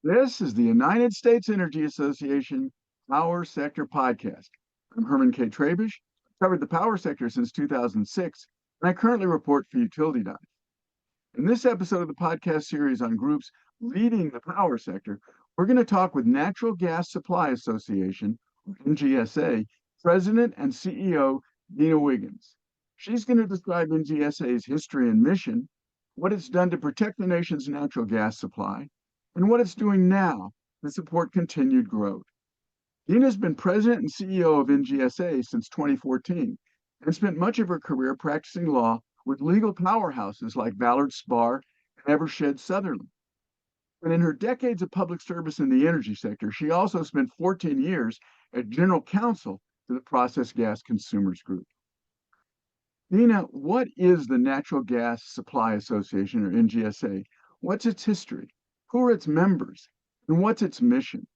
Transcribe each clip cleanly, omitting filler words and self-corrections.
This is the United States Energy Association Power Sector Podcast. I'm Herman K. Trabish. I've covered the power sector since 2006, and I currently report for Utility Dive. In this episode of the podcast series on groups leading the power sector, we're going to talk with Natural Gas Supply Association, or NGSA, President and CEO Dena Wiggins. She's going to describe NGSA's history and mission, what it's done to protect the nation's natural gas supply, and what it's doing now to support continued growth. Dena's been president and CEO of NGSA since 2014 and spent much of her career practicing law with legal powerhouses like Ballard Spahr and Evershed Sutherland. And in her decades of public service in the energy sector, she also spent 14 years as general counsel to the Processed Gas Consumers Group. Dena, what is the Natural Gas Supply Association, or NGSA? What's its history? Who are its members? And what's its mission?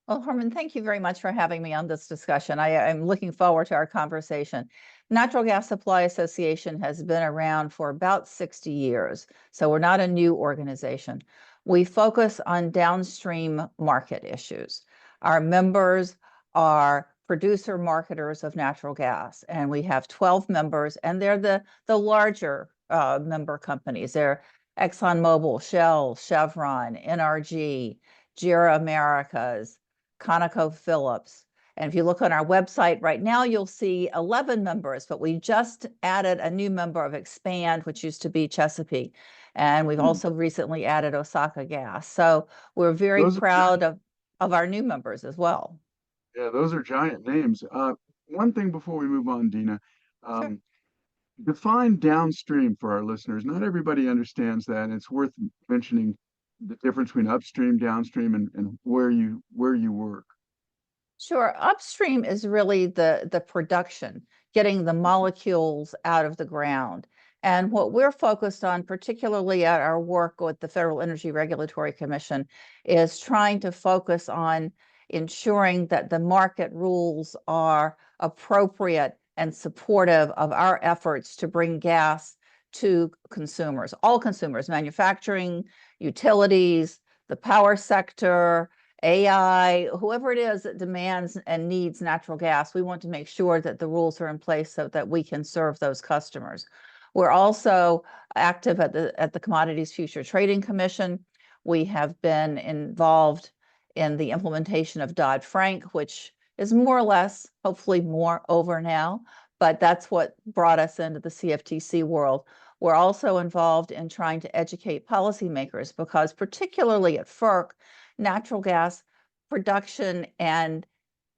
Well, Herman, thank you very much for having me on this discussion. I'm looking forward to our conversation. Natural Gas Supply Association has been around for about 60 years, so we're not a new organization. We focus on downstream market issues. Our members are producer marketers of natural gas, and we have 12 members, and they're the larger member companies. They're ExxonMobil, Shell, Chevron, NRG, JERA Americas, ConocoPhillips. And if you look on our website right now, you'll see 11 members, but we just added a new member of Expand, which used to be Chesapeake. And we've also recently added Osaka Gas. So we're very proud of our new members as well. Yeah, those are giant names. One thing before we move on, Dena, Sure. define downstream for our listeners. Not everybody understands that, and it's worth mentioning the difference between upstream, downstream, and where you work. Sure. Upstream is really the production, getting the molecules out of the ground. And what we're focused on, particularly at our work with the Federal Energy Regulatory Commission, is trying to focus on ensuring that the market rules are appropriate and supportive of our efforts to bring gas to consumers, all consumers, manufacturing, utilities, the power sector, AI, whoever it is that demands and needs natural gas. We want to make sure that the rules are in place so that we can serve those customers. We're also active at the Commodities Future Trading Commission. We have been involved in the implementation of Dodd-Frank, which is more or less, hopefully more over now, but that's what brought us into the CFTC world. We're also involved in trying to educate policymakers because particularly at FERC, natural gas production and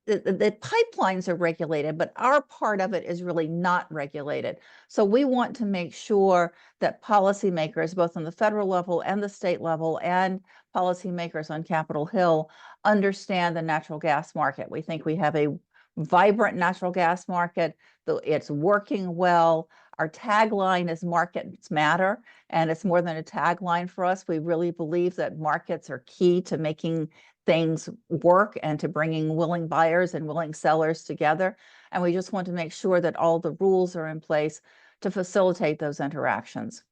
the pipelines are regulated, but our part of it is really not regulated. So we want to make sure that policymakers, both on the federal level and the state level, and policymakers on Capitol Hill, understand the natural gas market. We think we have a vibrant natural gas market. It's working well. Our tagline is markets matter, and it's more than a tagline for us. We really believe that markets are key to making things work and to bringing willing buyers and willing sellers together. And we just want to make sure that all the rules are in place to facilitate those interactions.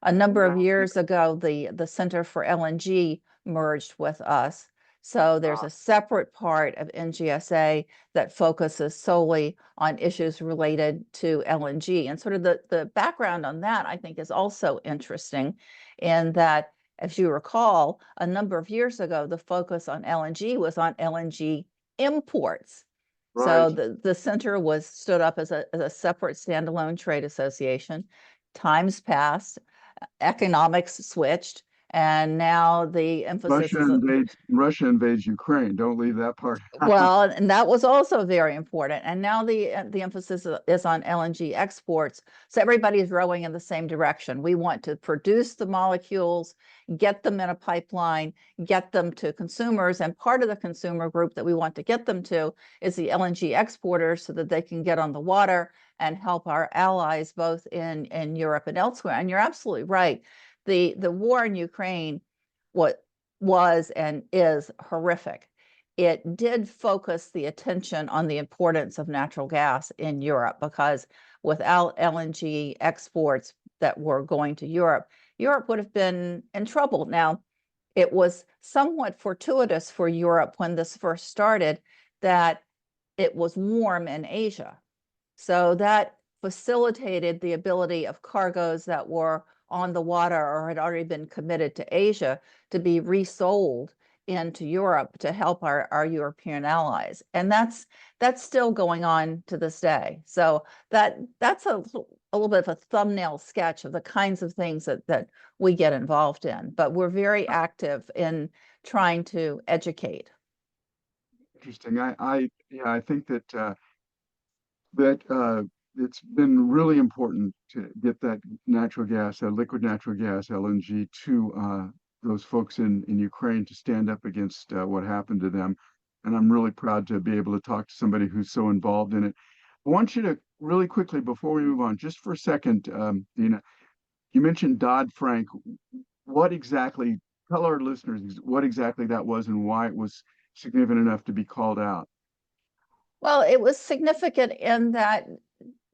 A number of years ago, the Center for LNG merged with us. So there's a separate part of NGSA that focuses solely on issues related to LNG. And sort of the background on that, I think, is also interesting in that, as you recall, a number of years ago, the focus on LNG was on LNG imports. Right. So the center was stood up as a separate standalone trade association. Times passed, economics switched, and now the emphasis Russia invades Ukraine. Don't leave that part out. Well, and that was also very important. And now the emphasis is on LNG exports. So everybody is rowing in the same direction. We want to produce the molecules, get them in a pipeline, get them to consumers. And part of the consumer group that we want to get them to is the LNG exporters so that they can get on the water and help our allies both in Europe and elsewhere. And you're absolutely right. The war in Ukraine was and is horrific. It did focus the attention on the importance of natural gas in Europe because without LNG exports that were going to Europe, Europe would have been in trouble. Now, it was somewhat fortuitous for Europe when this first started that it was warm in Asia. So that facilitated the ability of cargoes that were on the water or had already been committed to Asia to be resold into Europe to help our European allies. And that's still going on to this day. So that's a little bit of a thumbnail sketch of the kinds of things that we get involved in. But we're very active in trying to educate. Interesting. I think that it's been really important to get that natural gas, liquid natural gas, LNG, to those folks in Ukraine to stand up against what happened to them. And I'm really proud to be able to talk to somebody who's so involved in it. I want you to really quickly, before we move on, just for a second, Dena, you mentioned Dodd-Frank. What exactly, tell our listeners what exactly that was and why it was significant enough to be called out. Well, it was significant in that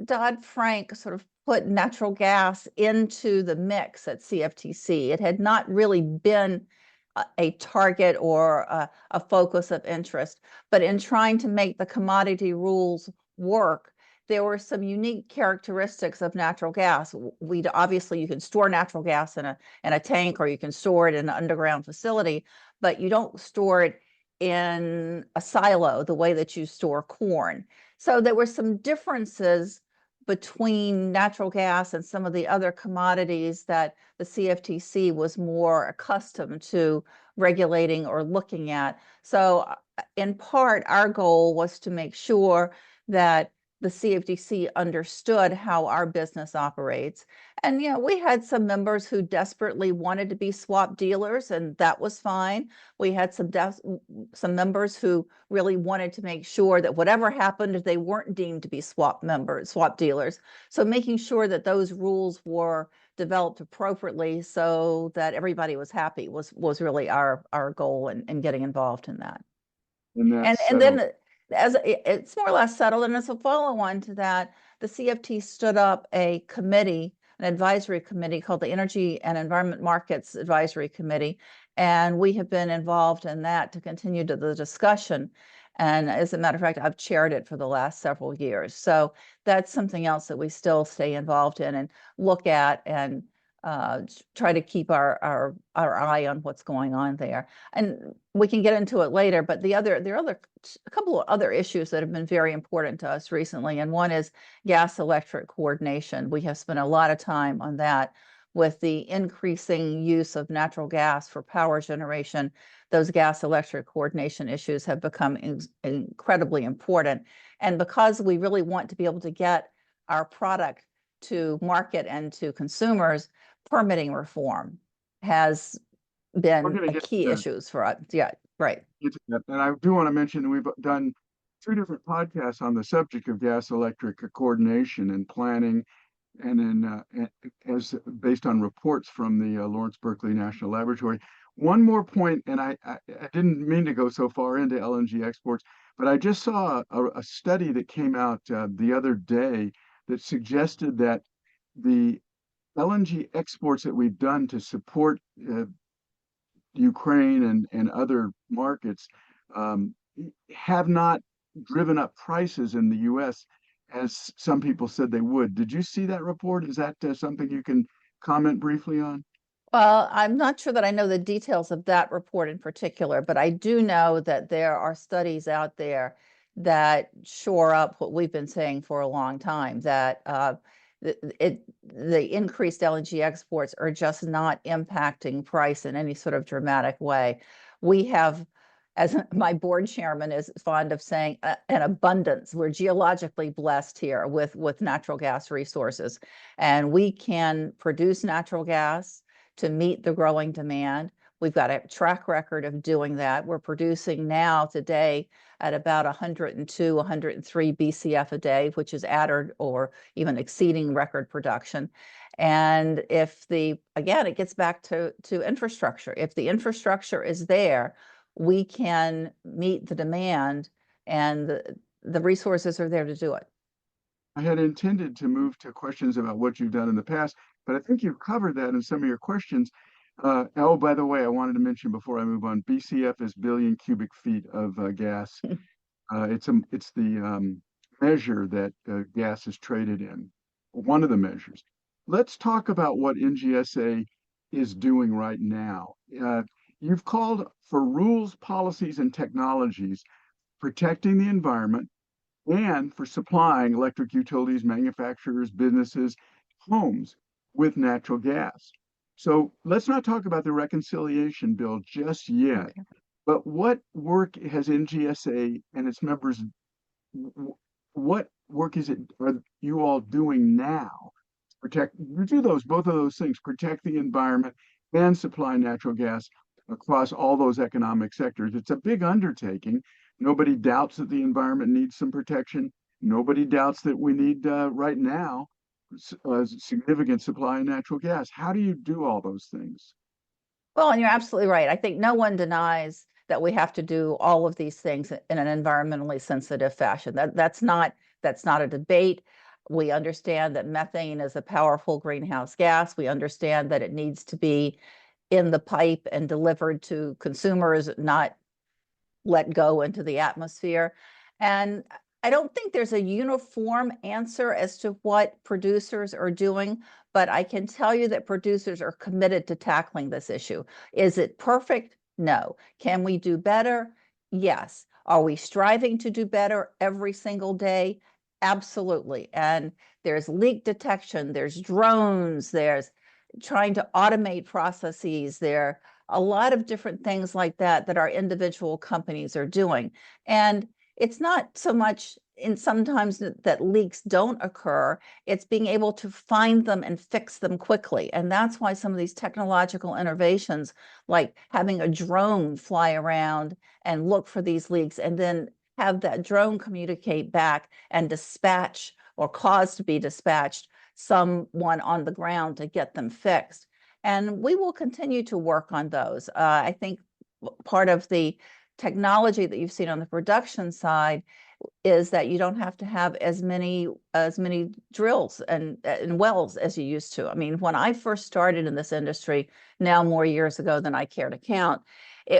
Dodd-Frank sort of put natural gas into the mix at CFTC. It had not really been a target or a focus of interest, but in trying to make the commodity rules work, there were some unique characteristics of natural gas. Obviously you can store natural gas in a tank, or you can store it in an underground facility, but you don't store it in a silo the way that you store corn. So there were some differences between natural gas and some of the other commodities that the CFTC was more accustomed to regulating or looking at. So in part, our goal was to make sure that the CFTC understood how our business operates. And, we had some members who desperately wanted to be swap dealers, and that was fine. We had some members who really wanted to make sure that whatever happened, they weren't deemed to be swap dealers. So making sure that those rules were developed appropriately so that everybody was happy was really our goal in getting involved in that. And that's And then as it's more or less settled, and as a follow-on to that, the CFT stood up a committee, an advisory committee called the Energy and Environment Markets Advisory Committee, and we have been involved in that to continue to the discussion. And as a matter of fact, I've chaired it for the last several years. So that's something else that we still stay involved in and look at and try to keep our eye on what's going on there. And we can get into it later, but there are a couple of other issues that have been very important to us recently. And one is gas electric coordination. We have spent a lot of time on that. With the increasing use of natural gas for power generation, those gas electric coordination issues have become incredibly important. And because we really want to be able to get our product to market and to consumers, permitting reform has been a key issues for us. Yeah, right. And I do want to mention we've done 2 different podcasts on the subject of gas electric coordination and planning, and then as based on reports from the Lawrence Berkeley National Laboratory. One more point, and I didn't mean to go so far into LNG exports, but I just saw a study that came out the other day that suggested that the LNG exports that we've done to support Ukraine and other markets have not driven up prices in the U.S. as some people said they would. Did you see that report? Is that something you can comment briefly on? Well, I'm not sure that I know the details of that report in particular, but I do know that there are studies out there that shore up what we've been saying for a long time, that the increased LNG exports are just not impacting price in any sort of dramatic way. We have, as my board chairman is fond of saying, an abundance. We're geologically blessed here with natural gas resources, and we can produce natural gas to meet the growing demand. We've got a track record of doing that. We're producing now today at about 102, 103 BCF a day, which is at or even exceeding record production. And again, it gets back to infrastructure. If the infrastructure is there, we can meet the demand, and the resources are there to do it. I had intended to move to questions about what you've done in the past, but I think you've covered that in some of your questions. Oh, by the way, I wanted to mention before I move on, BCF is billion cubic feet of gas. It's the measure that gas is traded in, one of the measures. Let's talk about what NGSA is doing right now. You've called for rules, policies, and technologies protecting the environment and for supplying electric utilities, manufacturers, businesses, homes with natural gas. So let's not talk about the reconciliation bill just yet. Okay. But what work has NGSA and its members, what work are you all doing now to protect, do both of those things, protect the environment and supply natural gas across all those economic sectors? It's a big undertaking. Nobody doubts that the environment needs some protection. Nobody doubts that we need right now a significant supply of natural gas. How do you do all those things? Well, and you're absolutely right. I think no one denies that we have to do all of these things in an environmentally sensitive fashion. That's not a debate. We understand that methane is a powerful greenhouse gas. We understand that it needs to be in the pipe and delivered to consumers, not let go into the atmosphere. And I don't think there's a uniform answer as to what producers are doing, but I can tell you that producers are committed to tackling this issue. Is it perfect? No. Can we do better? Yes. Are we striving to do better every single day? Absolutely. And there's leak detection, there's drones, there's trying to automate processes, there a lot of different things like that our individual companies are doing. And it's not so much in sometimes that leaks don't occur, it's being able to find them and fix them quickly. And that's why some of these technological innovations, like having a drone fly around and look for these leaks and then have that drone communicate back and dispatch or cause to be dispatched someone on the ground to get them fixed. And we will continue to work on those. I think part of the technology that you've seen on the production side is that you don't have to have as many drills and wells as you used to. I mean, when I first started in this industry, now more years ago than I care to count,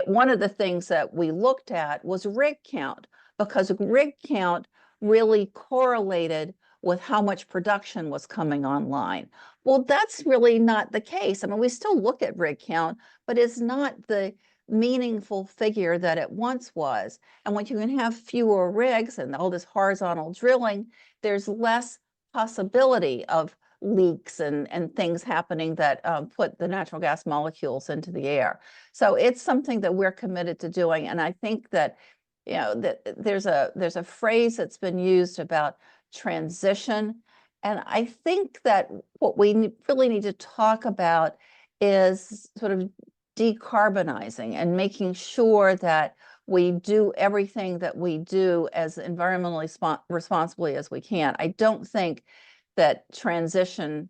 one of the things that we looked at was rig count, because rig count really correlated with how much production was coming online. Well, that's really not the case. I mean, we still look at rig count, but it's not the meaningful figure that it once was. And when you can have fewer rigs and all this horizontal drilling, there's less possibility of leaks and things happening that put the natural gas molecules into the air. So it's something that we're committed to doing. And I think that, you know, that there's a phrase that's been used about transition. And I think that what we really need to talk about is sort of decarbonizing and making sure that we do everything that we do as environmentally responsibly as we can. I don't think that transition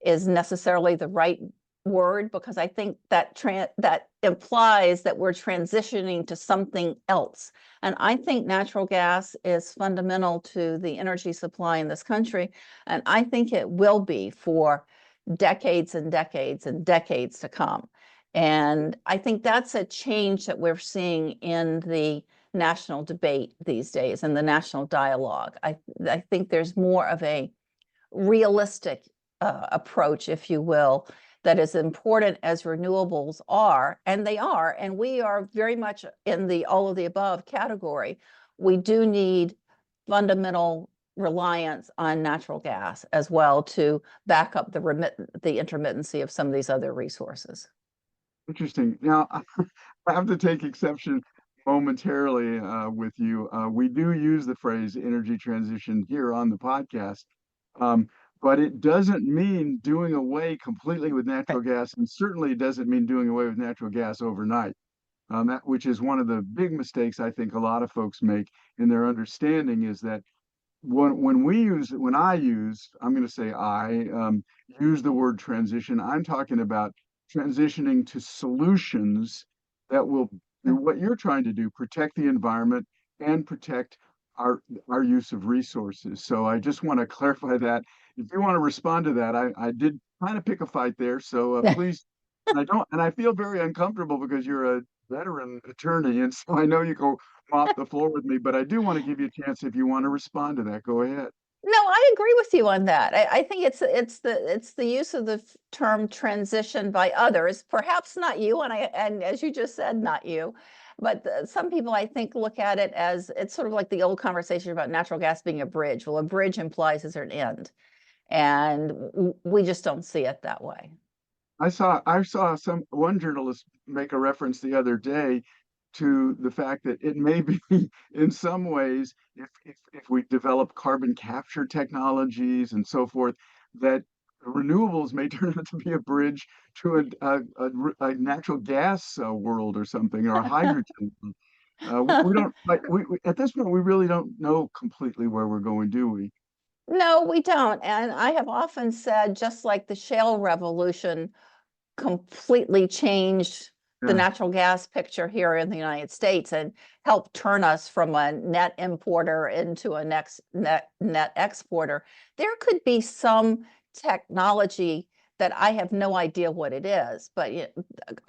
is necessarily the right word, because I think that that implies that we're transitioning to something else. And I think natural gas is fundamental to the energy supply in this country. And I think it will be for decades and decades and decades to come. And I think that's a change that we're seeing in the national debate these days and the national dialogue. I think there's more of a realistic approach, if you will, that is important as renewables are, and they are, and we are very much in the all of the above category. We do need fundamental reliance on natural gas as well to back up the intermittency of some of these other resources. Interesting. Now, I have to take exception momentarily with you. We do use the phrase energy transition here on the podcast, but it doesn't mean doing away completely with natural gas, and certainly doesn't mean doing away with natural gas overnight. Which is one of the big mistakes I think a lot of folks make in their understanding, is that when I use, I'm going to say use the word transition, I'm talking about transitioning to solutions that will do what you're trying to do, protect the environment and protect our use of resources. So I just want to clarify that. If you want to respond to that, I did kind of pick a fight there. So please And I feel very uncomfortable because you're a veteran attorney, and so I know you go mop the floor with me, but I do want to give you a chance if you want to respond to that. Go ahead. No, I agree with you on that. I think it's the use of the term transition by others, perhaps not you, and as you just said, not you, but some people I think look at it as it's sort of like the old conversation about natural gas being a bridge. Well, a bridge implies there's an end, and we just don't see it that way. I saw one journalist make a reference the other day to the fact that it may be in some ways, if we develop carbon capture technologies and so forth, that renewables may turn out to be a bridge to a natural gas world or something, or a hydrogen. We don't like we at this point we really don't know completely where we're going, do we? No, we don't. And I have often said, just like the shale revolution completely changed the Yeah. natural gas picture here in the United States and helped turn us from a net importer into a net exporter. There could be some technology that I have no idea what it is, but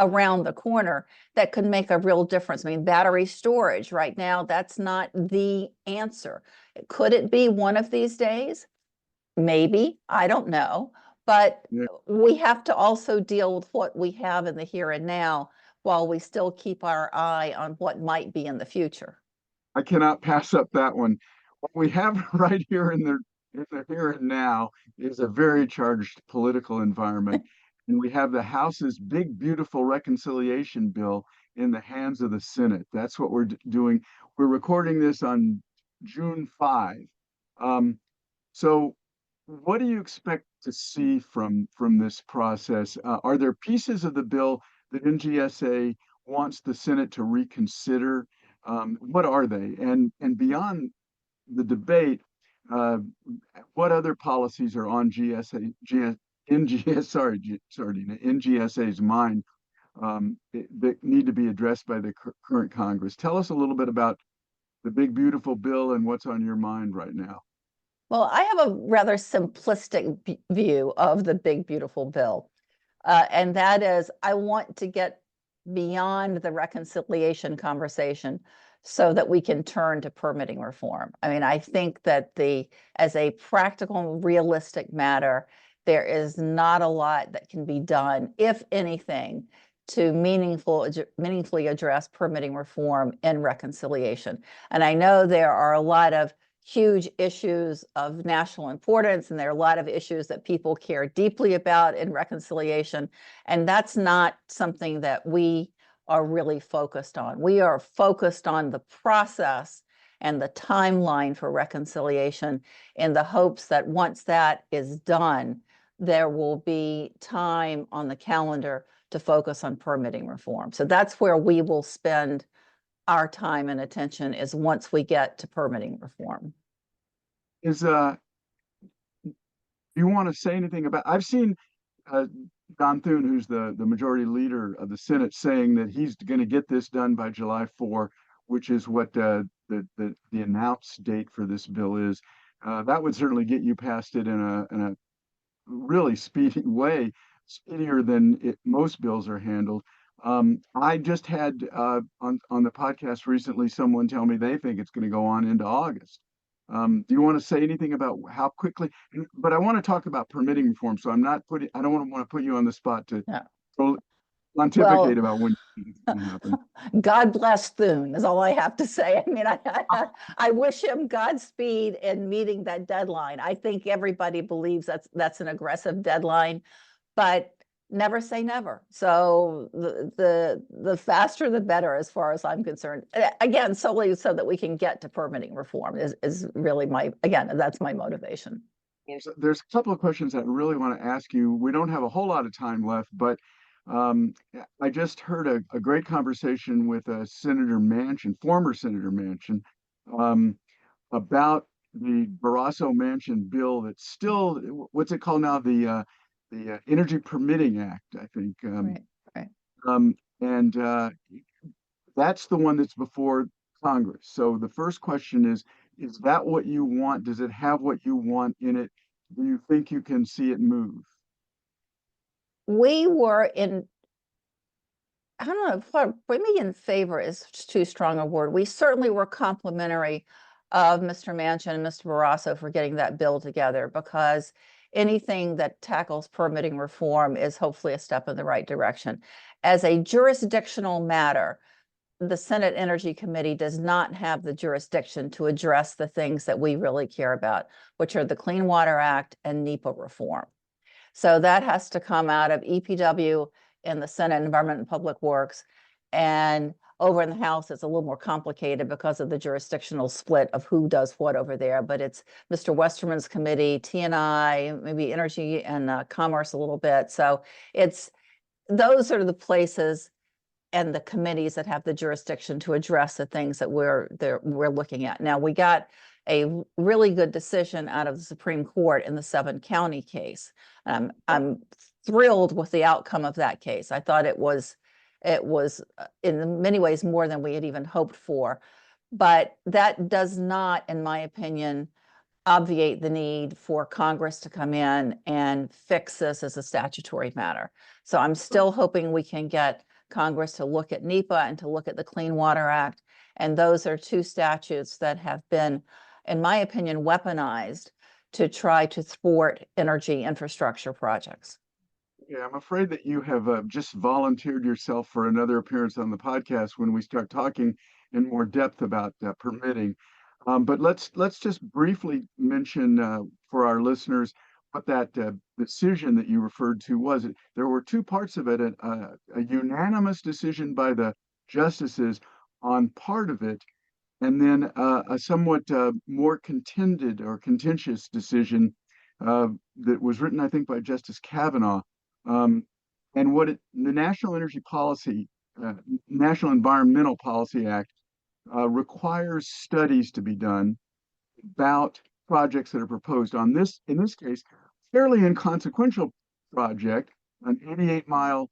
around the corner that could make a real difference. I mean, battery storage right now, that's not the answer. Could it be one of these days? Maybe, I don't know. But Yeah. we have to also deal with what we have in the here and now while we still keep our eye on what might be in the future. I cannot pass up that one. What we have right here in the here and now is a very charged political environment. And we have the House's big, beautiful reconciliation bill in the hands of the Senate. That's what we're doing. We're recording this on June 5. Um, so what do you expect to see from this process? Are there pieces of the bill that NGSA wants the Senate to reconsider? What are they? And beyond the debate, uh, what other policies are on NGSA's mind that need to be addressed by the current Congress? Tell us a little bit about the big beautiful bill and what's on your mind right now. Well, I have a rather simplistic view of the big, beautiful bill. And that is, I want to get beyond the reconciliation conversation so that we can turn to permitting reform. I mean, I think that as a practical, realistic matter, there is not a lot that can be done, if anything, to meaningfully address permitting reform in reconciliation. And I know there are a lot of huge issues of national importance, and there are a lot of issues that people care deeply about in reconciliation. And that's not something that we are really focused on. We are focused on the process and the timeline for reconciliation in the hopes that once that is done, there will be time on the calendar to focus on permitting reform. So that's where we will spend our time and attention, is once we get to permitting reform. Is you want to say anything about? I've seen uh, Don Thune, who's the majority leader of the Senate, saying that he's going to get this done by July 4, which is what the announced date for this bill is. That would certainly get you past it in a really speedy way, speedier than most bills are handled. I just had on the podcast recently someone tell me they think it's going to go on into August. Do you want to say anything about how quickly? But I want to talk about permitting reform, so I don't want to put you on the spot to Yeah. pontificate Well, about when it's going to happen. God bless Thune is all I have to say. I mean, I wish him Godspeed in meeting that deadline. I think everybody believes that's an aggressive deadline, but never say never. So the faster the better, as far as I'm concerned. Again, solely so that we can get to permitting reform is really that's my motivation. There's a couple of questions that I really want to ask you. We don't have a whole lot of time left, but I just heard a great conversation with Senator Manchin, former Senator Manchin, um, about the Barrasso Manchin bill that's still, what's it called now? The Energy Permitting Act, I think. Right, right. And that's the one that's before Congress. So the first question is that what you want? Does it have what you want in it? Do you think you can see it move? We were in I don't know, put me in favor is too strong a word. We certainly were complimentary of Mr. Manchin and Mr. Barrasso for getting that bill together, because anything that tackles permitting reform is hopefully a step in the right direction. As a jurisdictional matter, the Senate Energy Committee does not have the jurisdiction to address the things that we really care about, which are the Clean Water Act and NEPA reform. So that has to come out of EPW in the Senate Environment and Public Works. And over in the House, it's a little more complicated because of the jurisdictional split of who does what over there. But it's Mr. Westerman's committee, T&I, maybe Energy and Commerce a little bit. So those are the places and the committees that have the jurisdiction to address the things that we're looking at. Now, we got a really good decision out of the Supreme Court in the 7-county case. I'm thrilled with the outcome of that case. I thought it was in many ways more than we had even hoped for, but that does not, in my opinion, obviate the need for Congress to come in and fix this as a statutory matter. So I'm still hoping we can get Congress to look at NEPA and to look at the Clean Water Act. And those are two statutes that have been, in my opinion, weaponized to try to thwart energy infrastructure projects. Yeah, I'm afraid that you have just volunteered yourself for another appearance on the podcast when we start talking in more depth about permitting. But let's just briefly mention for our listeners what that decision that you referred to was. There were two parts of it: a unanimous decision by the justices on part of it, and then a somewhat more contended or contentious decision that was written, I think, by Justice Kavanaugh. And the National Energy Policy, National Environmental Policy Act requires studies to be done about projects that are proposed. In this case, fairly inconsequential project, an 88-mile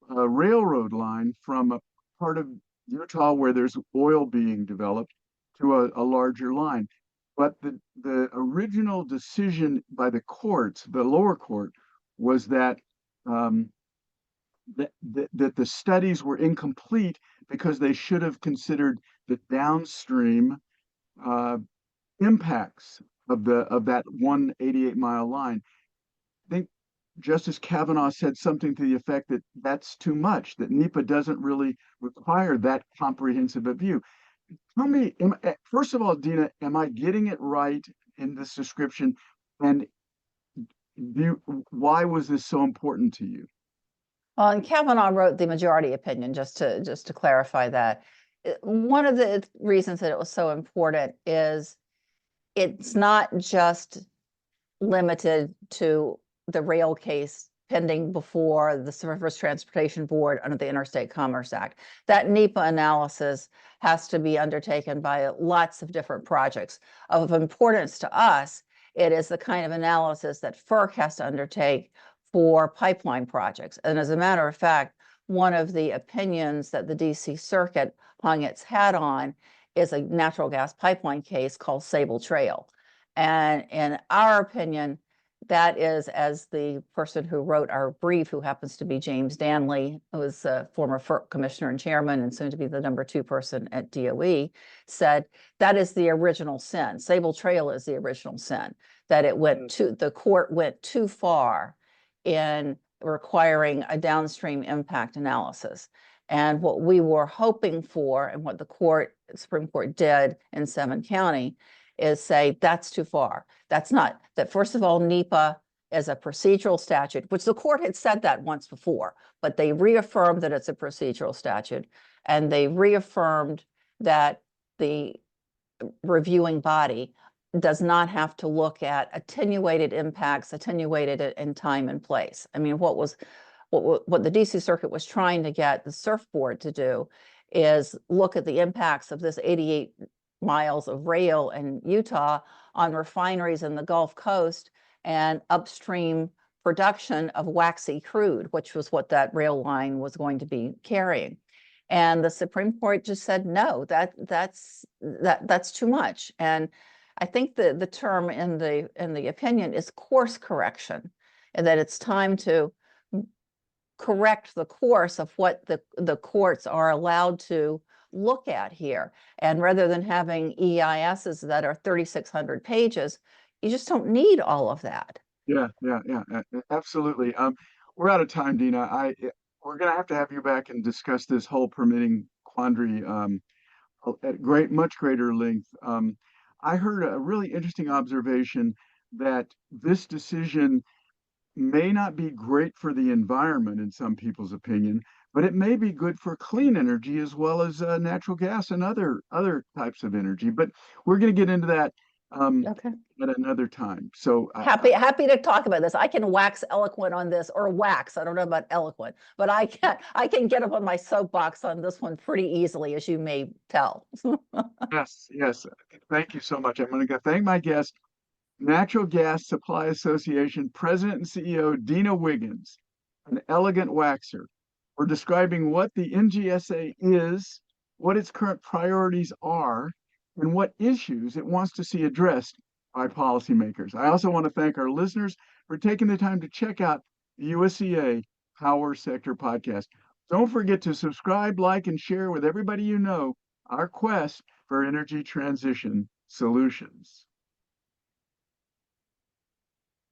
railroad line from a part of Utah where there's oil being developed to a larger line. But the original decision by the courts, the lower court, was that that the studies were incomplete because they should have considered the downstream impacts of that 188-mile line. I think Justice Kavanaugh said something to the effect that that's too much, that NEPA doesn't really require that comprehensive a view. Tell me, first of all, Dena, am I getting it right in this description? And why was this so important to you? Well, and Kavanaugh wrote the majority opinion, just to clarify that. One of the reasons that it was so important is it's not just limited to the rail case pending before the Surface Transportation Board under the Interstate Commerce Act. That NEPA analysis has to be undertaken by lots of different projects. Of importance to us, it is the kind of analysis that FERC has to undertake for pipeline projects. And as a matter of fact, one of the opinions that the DC Circuit hung its hat on is a natural gas pipeline case called Sable Trail. And in our opinion, that is, as the person who wrote our brief, who happens to be James Danley, who was a former FERC commissioner and chairman and soon to be the #2 person at DOE, said that is the original sin. Sable Trail is the original sin, that the court went too far in requiring a downstream impact analysis. And what we were hoping for, and what the Supreme Court did in 7 County, is say that's too far. That's not, that first of all, NEPA is a procedural statute, which the court had said that once before, but they reaffirmed that it's a procedural statute, and they reaffirmed that the reviewing body does not have to look at attenuated impacts, attenuated in time and place. I mean, what the DC Circuit was trying to get the Surf Board to do is look at the impacts of this 88 miles of rail in Utah on refineries in the Gulf Coast and upstream production of waxy crude, which was what that rail line was going to be carrying. And the Supreme Court just said, no, that's too much. And I think the term in the opinion is course correction, and that it's time to correct the course of what the courts are allowed to look at here. And rather than having EISs that are 3,600 pages, you just don't need all of that. Yeah, absolutely. We're out of time, Dena. We're going to have you back and discuss this whole permitting quandary at much greater length. I heard a really interesting observation that this decision may not be great for the environment in some people's opinion, but it may be good for clean energy as well as natural gas and other types of energy. But we're going to get into that Okay. at another time. So Happy to talk about this. I can wax eloquent on this, or wax. I don't know about eloquent, but I can get up on my soapbox on this one pretty easily, as you may tell. yes. Thank you so much. I'm going to thank my guest, Natural Gas Supply Association President and CEO Dena Wiggins, an elegant waxer. We're describing what the NGSA is, what its current priorities are, and what issues it wants to see addressed by policymakers. I also want to thank our listeners for taking the time to check out the USEA Power Sector Podcast. Don't forget to subscribe, like, and share with everybody you know our quest for energy transition solutions.